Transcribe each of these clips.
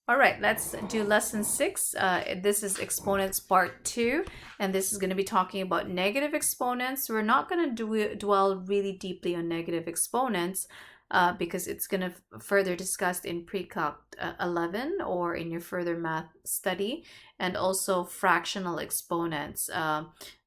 All right, let's do lesson 6. This is exponents part 2, and this is going to be talking about negative exponents. We're not going to dwell really deeply on negative exponents because it's going to further discussed in pre-calc 11 or in your further math study, and also fractional exponents.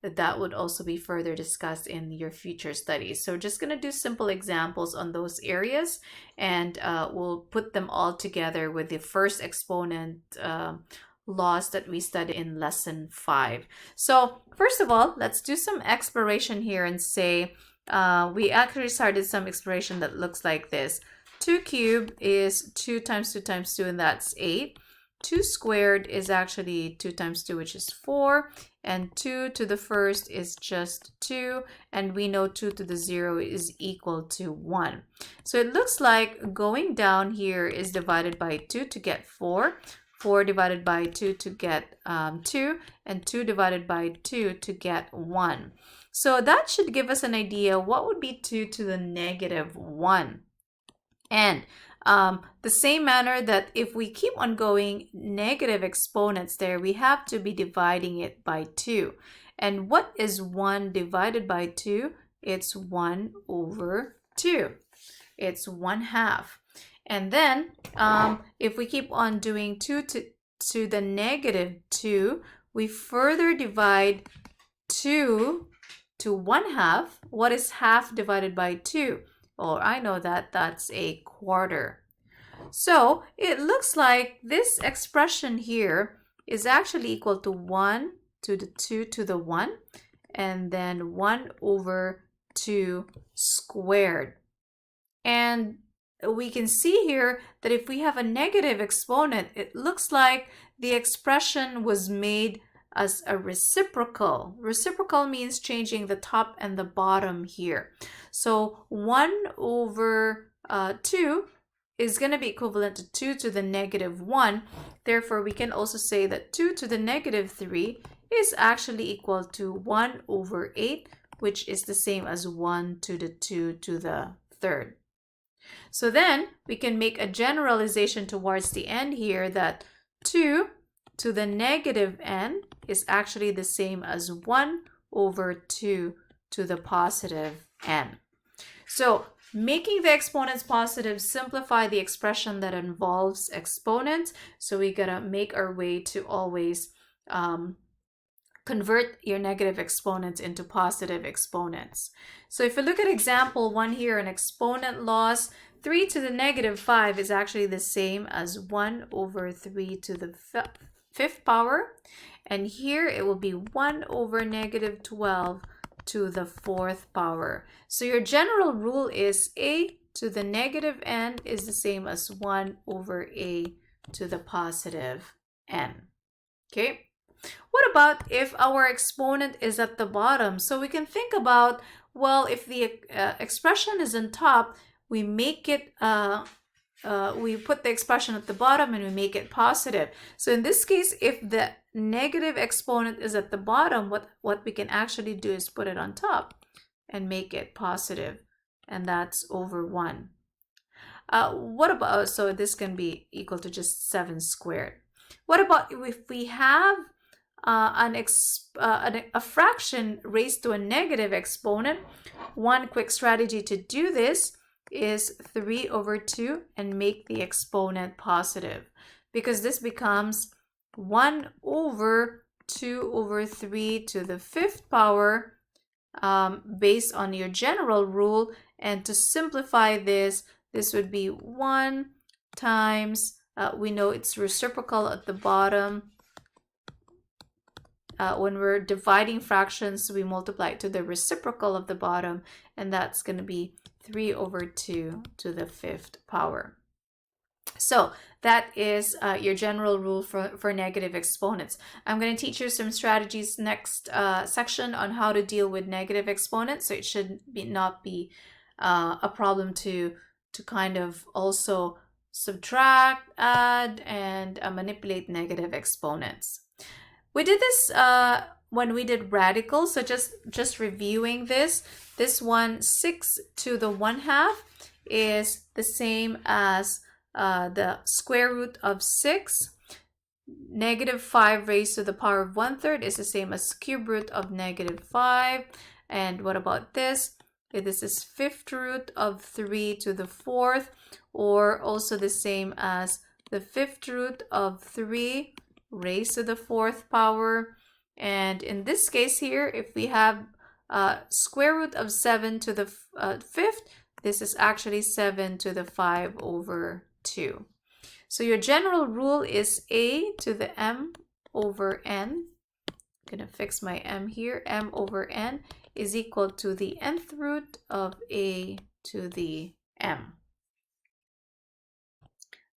That would also be further discussed in your future studies. So just going to do simple examples on those areas, and we'll put them all together with the first exponent laws that we studied in lesson 5. So first of all, let's do some exploration here and say we actually started some exploration that looks like this. 2 cubed is 2 times 2 times 2, and that's 8. 2 squared is actually 2 times 2, which is 4. And 2 to the first is just 2. And we know 2 to the 0 is equal to 1. So it looks like going down here is divided by 2 to get 4. 4 divided by 2 to get 2. And 2 divided by 2 to get 1. So that should give us an idea what would be 2 to the negative 1. And the same manner that if we keep on going negative exponents there, we have to be dividing it by 2. And what is 1 divided by 2? It's 1 over 2. It's 1/2. And then if we keep on doing 2 to the negative 2, we further divide 2 to 1/2. What is half divided by 2? Oh, I know that that's a quarter. So it looks like this expression here is actually equal to 1 to the 2 to the 1, and then 1 over 2 squared. And we can see here that if we have a negative exponent, it looks like the expression was made as a reciprocal. Reciprocal means changing the top and the bottom here. So 1 over 2 is going to be equivalent to 2 to the negative 1. Therefore, we can also say that 2 to the negative 3 is actually equal to 1 over 8, which is the same as 1 to the 2 to the third. So then we can make a generalization towards the end here that 2 to the negative n is actually the same as 1 over 2 to the positive n. So making the exponents positive, simplify the expression that involves exponents. So we gotta make our way to always convert your negative exponents into positive exponents. So if you look at example 1 here, an exponent loss, 3 to the negative 5 is actually the same as 1 over 3 to the 5th power. And here it will be 1 over negative 12 to the 4th power. So your general rule is a to the negative n is the same as 1 over a to the positive n. Okay. What about if our exponent is at the bottom? So we can think about, well, if the expression is on top, we make it we put the expression at the bottom and we make it positive. So in this case, if the negative exponent is at the bottom, what we can actually do is put it on top and make it positive, and that's over 1. What about, so this can be equal to just 7 squared. What about if we have a fraction raised to a negative exponent? One quick strategy to do this is 3 over 2 and make the exponent positive, because this becomes 1 over 2 over 3 to the 5th power based on your general rule. And to simplify this, this would be 1 times, we know it's reciprocal at the bottom. When we're dividing fractions, we multiply it to the reciprocal of the bottom, and that's going to be 3 over 2 to the 5th power. So that is your general rule for negative exponents. I'm going to teach you some strategies next section on how to deal with negative exponents. So it should not be a problem to kind of also subtract, add, and manipulate negative exponents. We did this when we did radicals. So just reviewing this one, 6 to the 1/2 is the same as the square root of 6. Negative 5 raised to the power of 1/3 is the same as cube root of negative 5. And what about this? This is fifth root of 3 to the 4th, or also the same as the fifth root of 3 raised to the 4th power. And in this case here, if we have square root of 7 to the 5th, this is actually 7 to the 5/2. So your general rule is a to the m over n. I'm going to fix my m here. M over n is equal to the nth root of a to the m.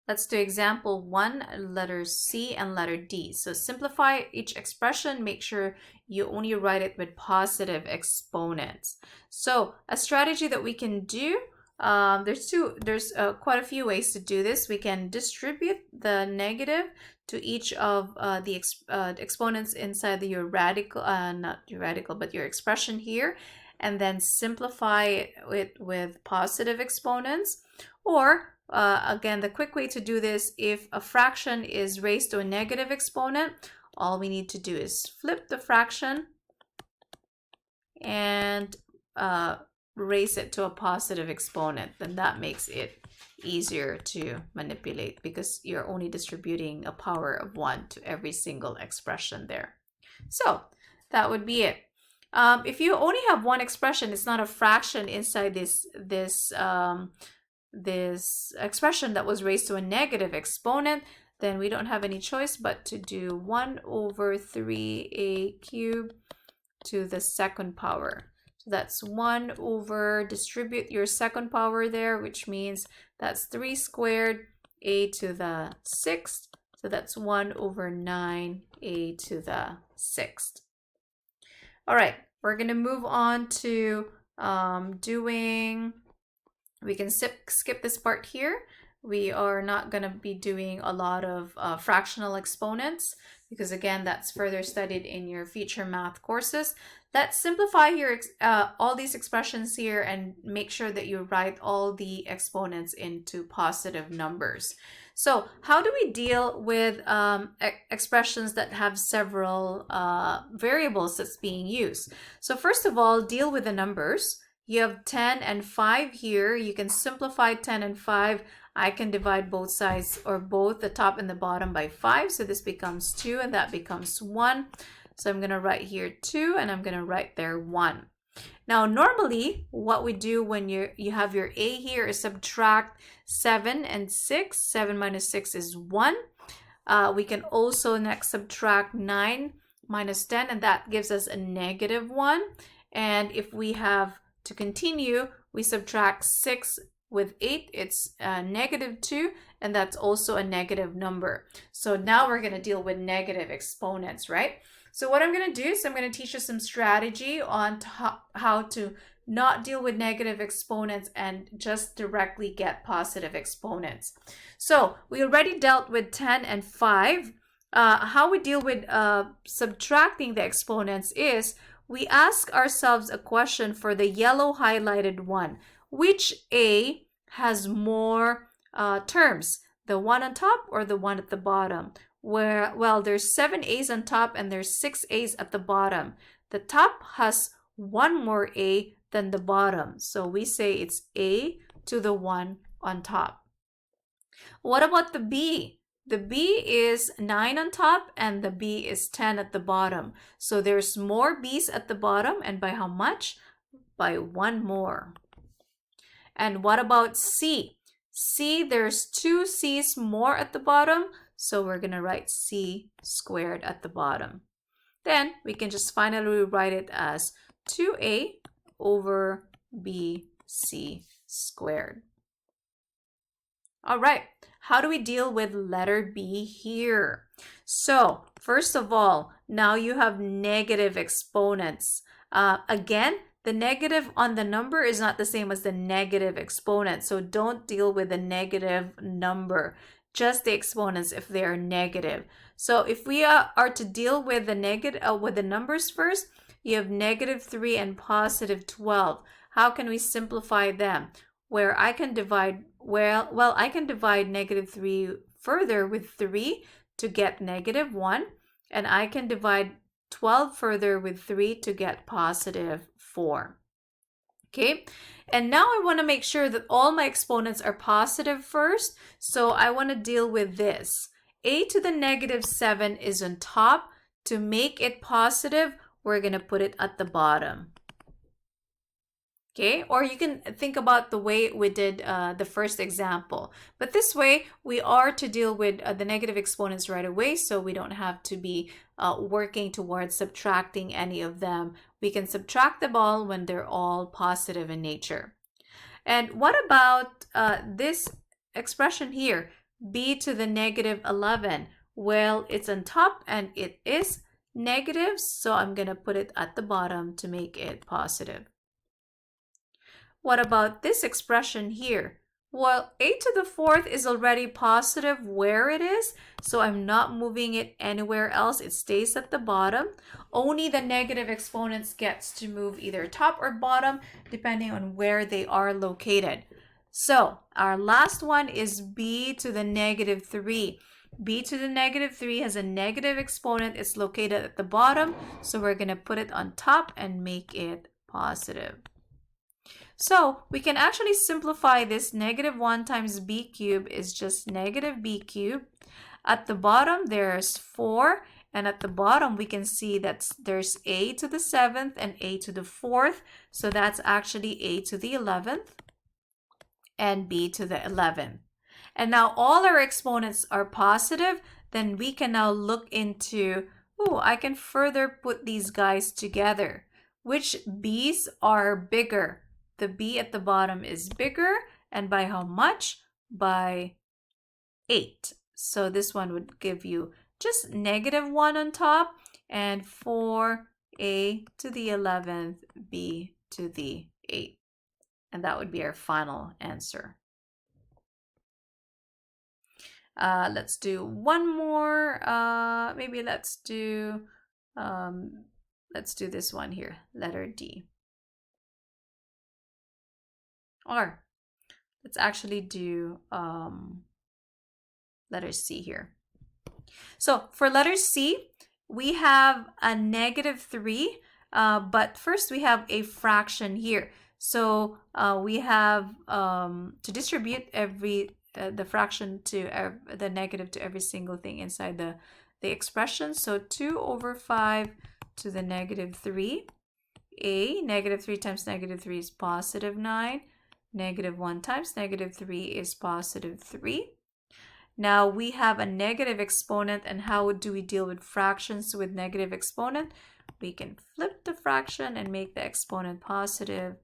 Let's do example 1, letters C and letter D. So simplify each expression. Make sure you only write it with positive exponents. So a strategy that we can do, there's quite a few ways to do this. We can distribute the negative to each of the exponents inside your radical, not your radical, but your expression here, and then simplify it with positive exponents. Or again, the quick way to do this, if a fraction is raised to a negative exponent, all we need to do is flip the fraction and raise it to a positive exponent. Then that makes it easier to manipulate because you're only distributing a power of 1 to every single expression there. So that would be it. If you only have one expression, it's not a fraction inside this expression that was raised to a negative exponent, then we don't have any choice but to do 1 over 3a cubed to the second power. So that's 1 over, distribute your second power there, which means that's 3 squared a to the 6th. So that's 1 over 9a to the 6th. All right, we're going to move on to we can skip this part here. We are not going to be doing a lot of fractional exponents because, again, that's further studied in your future math courses. Let's simplify here all these expressions here and make sure that you write all the exponents into positive numbers. So how do we deal with expressions that have several variables that's being used? So first of all, deal with the numbers. You have 10 and 5 here. You can simplify 10 and 5. I can divide both sides or both the top and the bottom by 5. So this becomes 2 and that becomes 1. So I'm going to write here 2 and I'm going to write there 1. Now normally what we do when you have your a here is subtract 7 and 6. 7 minus 6 is 1. We can also next subtract 9 minus 10 and that gives us a negative 1. And if we have to continue, we subtract 6 with 8, it's negative 2, and that's also a negative number. So now we're going to deal with negative exponents, right? So what I'm going to do is I'm going to teach you some strategy on how to not deal with negative exponents and just directly get positive exponents. So we already dealt with 10 and 5. How we deal with subtracting the exponents is we ask ourselves a question for the yellow highlighted one. Which a has more terms, the one on top or the one at the bottom? Well, there's 7 a's on top and there's 6 a's at the bottom. The top has one more a than the bottom. So we say it's a to the one on top. What about the b? The b is 9 on top and the b is 10 at the bottom. So there's more b's at the bottom, and by how much? By 1 more. And what about c? C, there's 2 c's more at the bottom, so we're going to write c squared at the bottom. Then we can just finally write it as 2a over bc squared. All right, how do we deal with letter B here? So first of all, now you have negative exponents. Again, the negative on the number is not the same as the negative exponent. So don't deal with the negative number, just the exponents if they are negative. So if we are to deal with the negative with the numbers first, you have negative 3 and positive 12. How can we simplify them? Where I can divide Well, I can divide negative 3 further with 3 to get negative 1, and I can divide 12 further with 3 to get positive 4. Okay, and now I want to make sure that all my exponents are positive first, so I want to deal with this. A to the negative 7 is on top. To make it positive, we're going to put it at the bottom. Okay, or you can think about the way we did the first example. But this way, we are to deal with the negative exponents right away, so we don't have to be working towards subtracting any of them. We can subtract them all when they're all positive in nature. And what about this expression here, b to the negative 11? Well, it's on top and it is negative, so I'm going to put it at the bottom to make it positive. What about this expression here? Well, a to the 4th is already positive where it is, so I'm not moving it anywhere else. It stays at the bottom. Only the negative exponents gets to move either top or bottom, depending on where they are located. So our last one is b to the negative 3. b to the negative 3 has a negative exponent. It's located at the bottom, so we're going to put it on top and make it positive. So we can actually simplify this. Negative 1 times b cubed is just negative b cubed. At the bottom, there's 4. And at the bottom, we can see that there's a to the 7th and a to the 4th. So that's actually a to the 11th and b to the 11th. And now all our exponents are positive. Then we can now look into, I can further put these guys together. Which b's are bigger? The b at the bottom is bigger, and by how much? By 8. So this one would give you just negative 1 on top, and 4a to the 11th, b to the 8th. And that would be our final answer. Let's do one more. Maybe let's do this one here, letter D. Or let's actually do letter C here. So for letter C, we have a negative 3, but first we have a fraction here. So we have to distribute the fraction to the negative to every single thing inside the expression. So 2 over 5 to the negative 3. Negative 3 times negative 3 is positive 9. Negative 1 times negative 3 is positive 3. Now we have a negative exponent, and how do we deal with fractions with negative exponent? We can flip the fraction and make the exponent positive,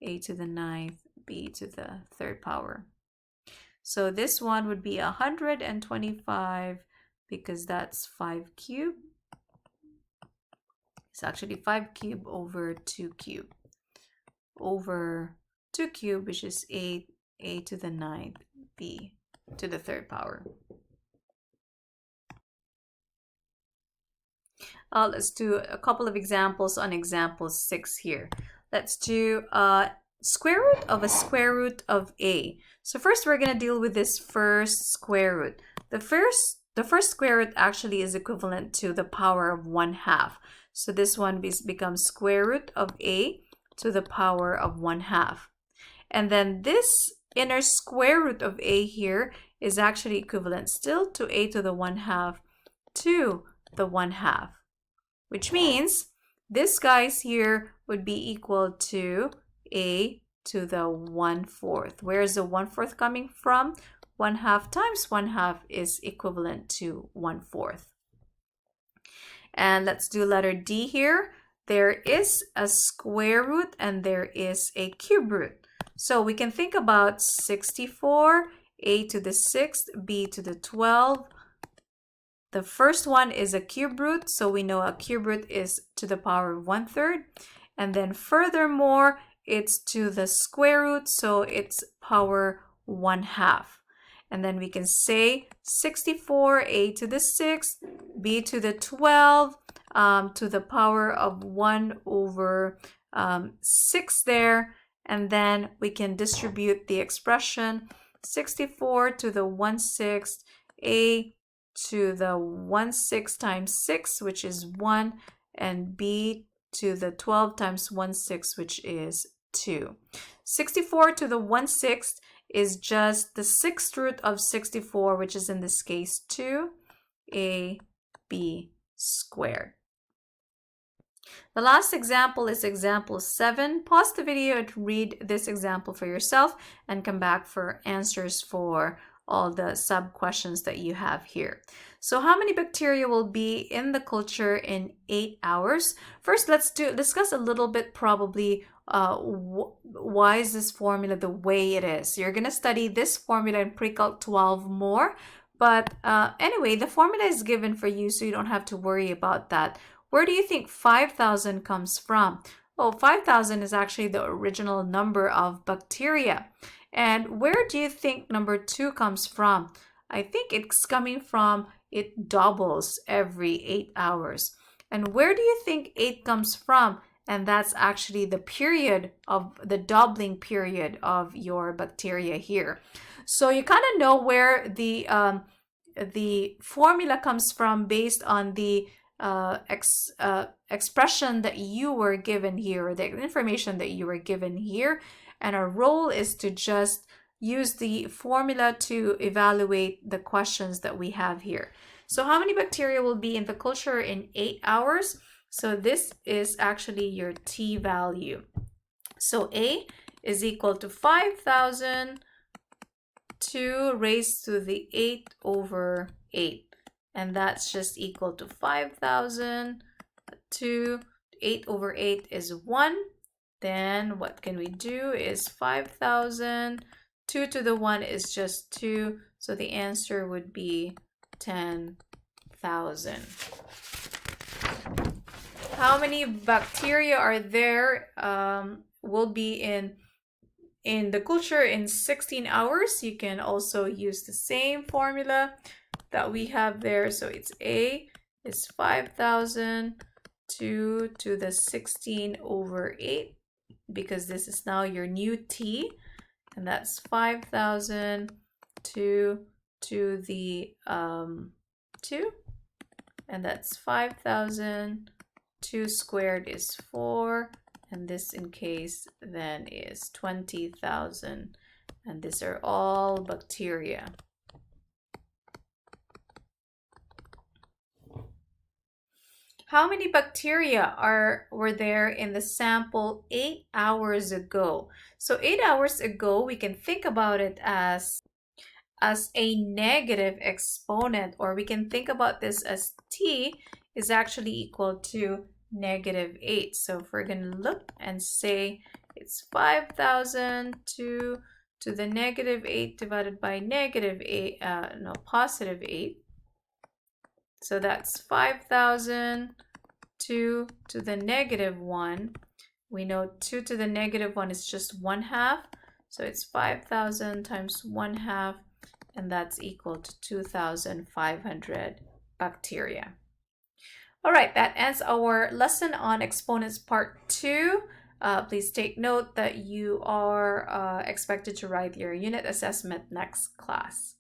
a to the 9th, b to the 3rd power. So this one would be 125 because that's 5 cubed. It's actually 5 cubed over 2 cubed over 2 cubed, which is 8, a to the 9th, b to the 3rd power. Let's do a couple of examples on example 6 here. Let's do square root of a square root of a. So first we're going to deal with this first square root. The first square root actually is equivalent to the power of 1/2. So this one becomes square root of a to the power of 1/2. And then this inner square root of a here is actually equivalent still to a to the 1/2 to the 1/2, which means this guys here would be equal to a to the 1/4. Where is the 1/4 coming from? 1/2 times 1/2 is equivalent to 1/4. And let's do letter D here. There is a square root and there is a cube root. So we can think about 64, a to the 6th, b to the 12. The first one is a cube root, so we know a cube root is to the power of 1/3. And then furthermore, it's to the square root, so it's power 1/2. And then we can say 64, a to the 6th, b to the 12, to the power of 1 over 6 there. And then we can distribute the expression 64 to the 1/6, A to the 1/6 times 6, which is 1, and B to the 12 times 1/6, which is 2. 64 to the 1/6 is just the 6th root of 64, which is in this case 2ab squared. The last example is example 7. Pause the video and read this example for yourself and come back for answers for all the sub questions that you have here. So how many bacteria will be in the culture in 8 hours? First, let's discuss a little bit probably why is this formula the way it is. You're going to study this formula in Pre-Calc 12 more. But anyway, the formula is given for you, so you don't have to worry about that. Where do you think 5,000 comes from? Well, 5,000 is actually the original number of bacteria. And where do you think number 2 comes from? I think it's coming from it doubles every 8 hours. And where do you think 8 comes from? And that's actually the period of the doubling period of your bacteria here. So you kind of know where the formula comes from based on the expression that you were given here, or the information that you were given here. And our role is to just use the formula to evaluate the questions that we have here. So how many bacteria will be in the culture in 8 hours? So this is actually your T value. So A is equal to 5,000 2 raised to the 8 over 8. And that's just equal to 5,000 to 8 over 8 is 1. Then what can we do is 5,000. 2 to the 1 is just 2. So the answer would be 10,000. How many bacteria are there will be in the culture in 16 hours? You can also use the same formula that we have there. So it's A is 5,000 2 to the 16 over 8, because this is now your new T, and that's 5,000 2 to the 2, and that's 5,000. 2 squared is 4, and this in case then is 20,000, and these are all bacteria. How many bacteria were there in the sample 8 hours ago? So 8 hours ago, we can think about it as a negative exponent, or we can think about this as T is actually equal to -8. So if we're going to look and say it's 5,000 to the -8 divided by positive 8. So that's 5,000 2 to the -1. We know 2 to the -1 is just 1/2. So it's 5,000 times 1/2, and that's equal to 2,500 bacteria. All right, that ends our lesson on exponents part 2. Please take note that you are expected to write your unit assessment next class.